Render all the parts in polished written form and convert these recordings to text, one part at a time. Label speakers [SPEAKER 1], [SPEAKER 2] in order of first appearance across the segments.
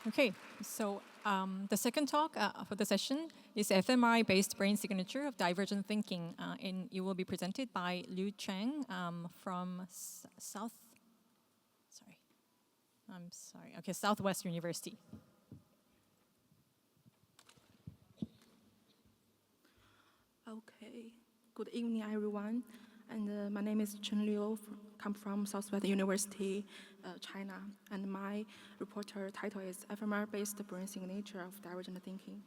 [SPEAKER 1] Okay, so the second talk for the session is FMRI-based brain signature of divergent thinking, and it will be presented by Liu Cheng from Southwest University.
[SPEAKER 2] Okay, good evening, everyone. And my name is Cheng Liu, come from Southwest University, China. And my reporter title is FMRI-based brain signature of divergent thinking.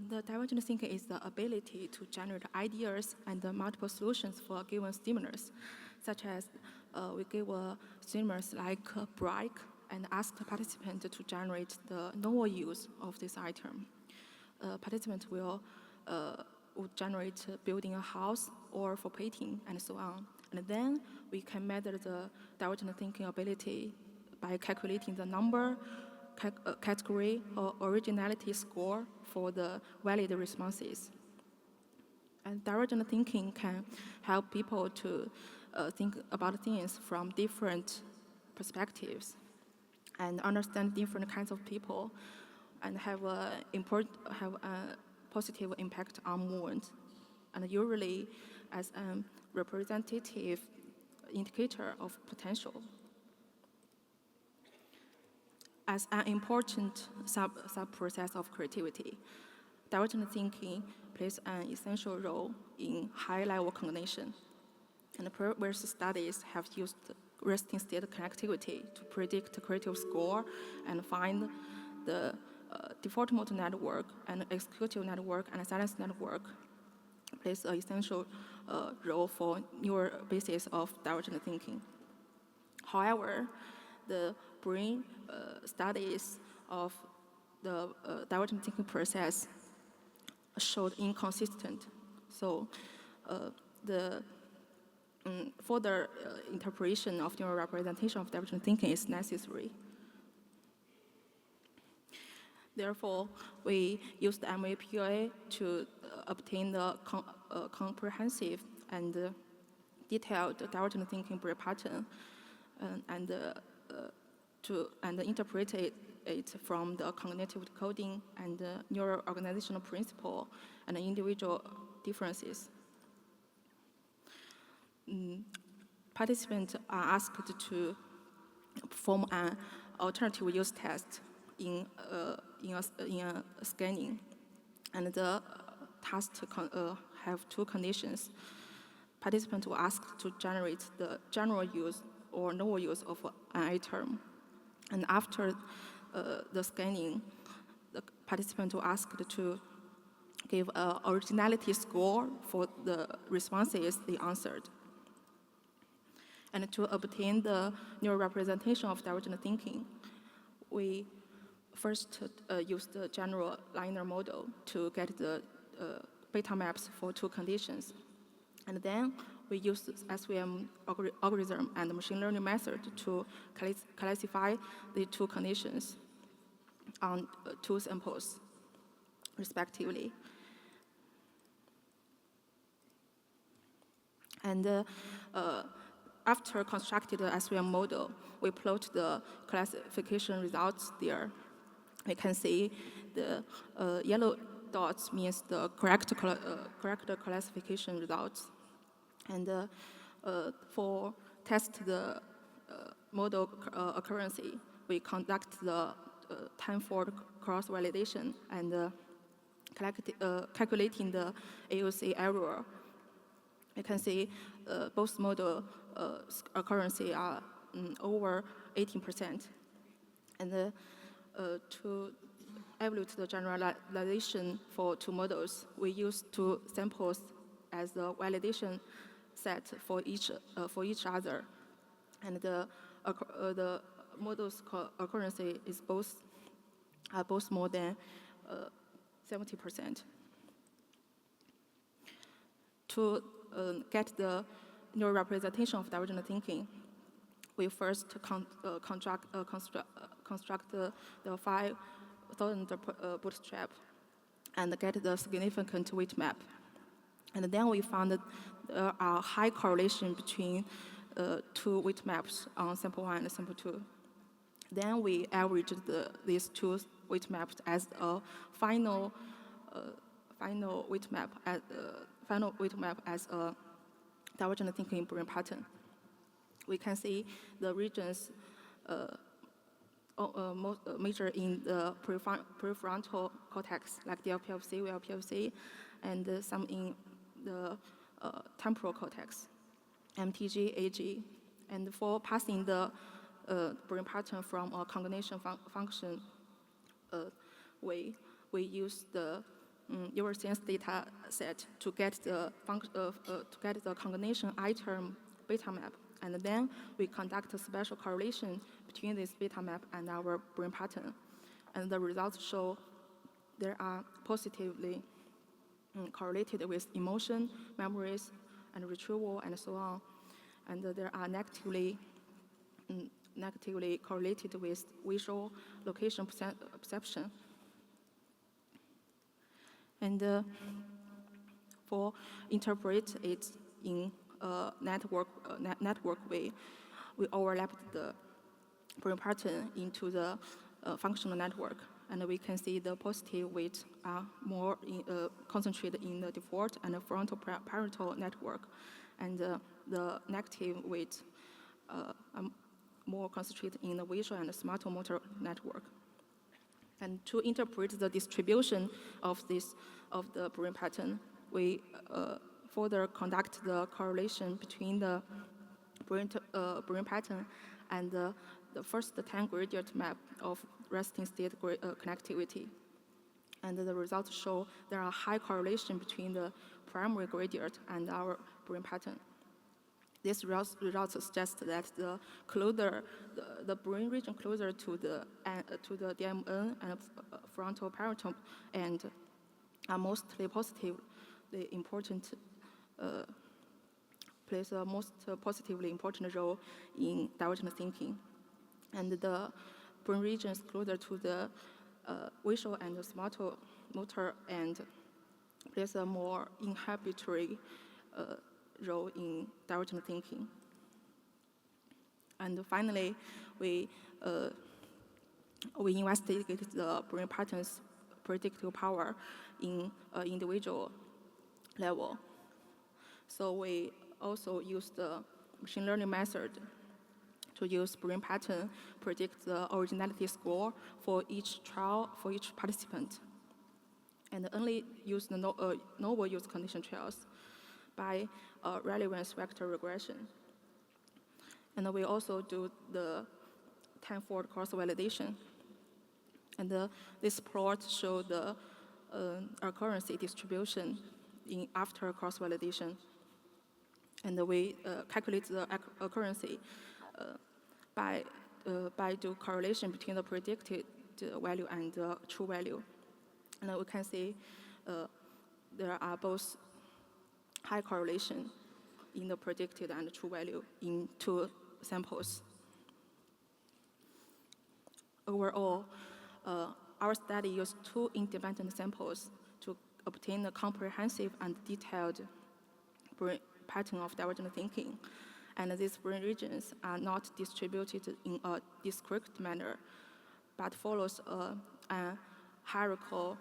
[SPEAKER 2] The divergent thinking is the ability to generate ideas and multiple solutions for a given stimulus, such as we give a stimulus like a break and ask the participant to generate the normal use of this item. Participant will would generate building a house or for painting and so on. And then we can measure the divergent thinking ability by calculating the number, category, or originality score for the valid responses. And divergent thinking can help people to think about things from different perspectives and understand different kinds of people and have a positive impact on mood, and usually as a representative indicator of potential. As an important sub-process of creativity, divergent thinking plays an essential role in high-level cognition. And previous studies have used resting state connectivity to predict creative score and find the default mode network and executive network and salience network plays an essential role for neural basis of divergent thinking. However, the brain studies of the divergent thinking process showed inconsistent. So the further interpretation of neural representation of divergent thinking is necessary. Therefore, we used MAPA to obtain the comprehensive and detailed divergent thinking brain pattern and interpret it from the cognitive decoding and neural organizational principle and individual differences. Participants are asked to perform an alternative use test in a scanning, and the task have two conditions. Participants were asked to generate the general use or normal use of an item, and after the scanning, the participants were asked to give an originality score for the responses they answered. And to obtain the neural representation of divergent thinking, we first used the general linear model to get the beta maps for two conditions. And then we used SVM algorithm and machine learning method to classify the two conditions on two samples, respectively. And after constructed the SVM model, we plot the classification results there. We can see the yellow dots means the correct classification results. And for test the model accuracy, we conduct the tenfold cross-validation and calculating the AUC error. You can see both model accuracy are over 18%. And to evaluate the generalization for two models, we use two samples as the validation set for each other, and the model's accuracy is both more than 70%. To get the neural representation of divergent thinking, we first construct the 5,000 bootstrap and get the significant weight map. And then we found that there are high correlation between two weight maps on sample 1 and sample 2. Then we averaged these two weight maps as a final weight map as a divergent thinking brain pattern. We can see the regions major in the prefrontal cortex, like DLPFC, VLPFC, and some in the temporal cortex, MTG, AG. And for passing the brain pattern from a cognition function way, we use the Neuroscience data set to get the cognition item beta map. And then we conduct a special correlation between this beta map and our brain pattern. And the results show they are positively correlated with emotion, memories, and retrieval, and so on. And they are negatively correlated with visual location perception. And for interpret it in a network way, we overlapped the brain pattern into the functional network, and we can see the positive weights are more concentrated in the default and the frontal parietal network, and the negative weights are more concentrated in the visual and the somatomotor network. And to interpret the distribution of the brain pattern, we further conduct the correlation between the brain pattern and the first 10 gradient map of resting state connectivity. And the results show there are high correlation between the primary gradient and our brain pattern. These results suggest that the brain region closer to the DMN and frontal parietal end are mostly positively important, plays a most positively important role in divergent thinking. And the brain regions closer to the visual and the somatomotor end plays a more inhibitory role in divergent thinking. And finally, we investigated the brain pattern's predictive power in individual level. So we also used the machine learning method to use brain pattern predict the originality score for each trial, for each participant, and only use the novel use condition trials by relevance vector regression. And we also do the tenfold cross-validation. And this plot shows the occurrence distribution after cross-validation. And we calculate the occurrence by do correlation between the predicted value and the true value. And we can see there are both high correlation in the predicted and true value in two samples. Overall, our study used two independent samples to obtain a comprehensive and detailed brain pattern of divergent thinking. And these brain regions are not distributed in a discrete manner, but follows a hierarchical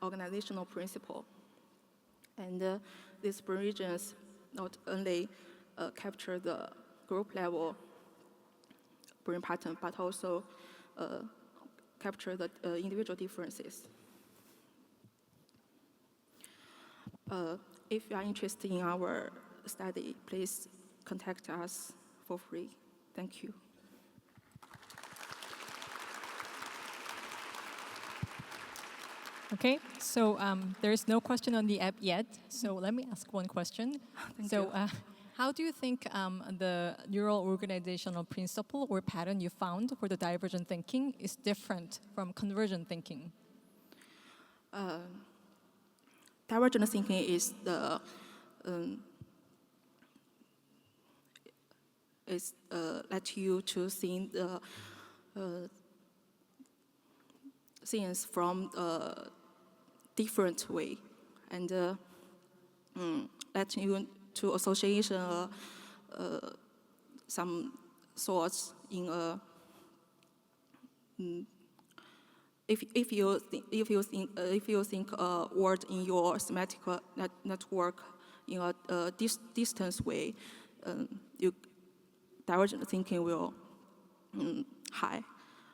[SPEAKER 2] organizational principle. And these brain regions not only capture the group level brain pattern, but also capture the individual differences. If you are interested in our study, please contact us for free. Thank you.
[SPEAKER 1] Okay, so there is no question on the app yet, so let me ask one question.
[SPEAKER 2] Thank you.
[SPEAKER 1] How do you think the neural organizational principle or pattern you found for the divergent thinking is different from convergent thinking?
[SPEAKER 2] Divergent thinking is let you to see the science from different way, and let you to association some thoughts in a. If you think a word in your semantic network in a distance way, you divergent thinking will high,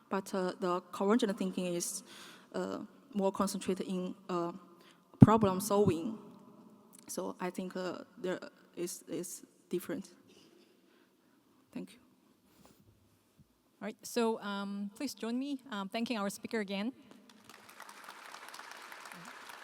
[SPEAKER 2] but the convergent thinking is more concentrated in problem solving. So I think there is different. Thank you.
[SPEAKER 1] All right, so please join me thanking our speaker again.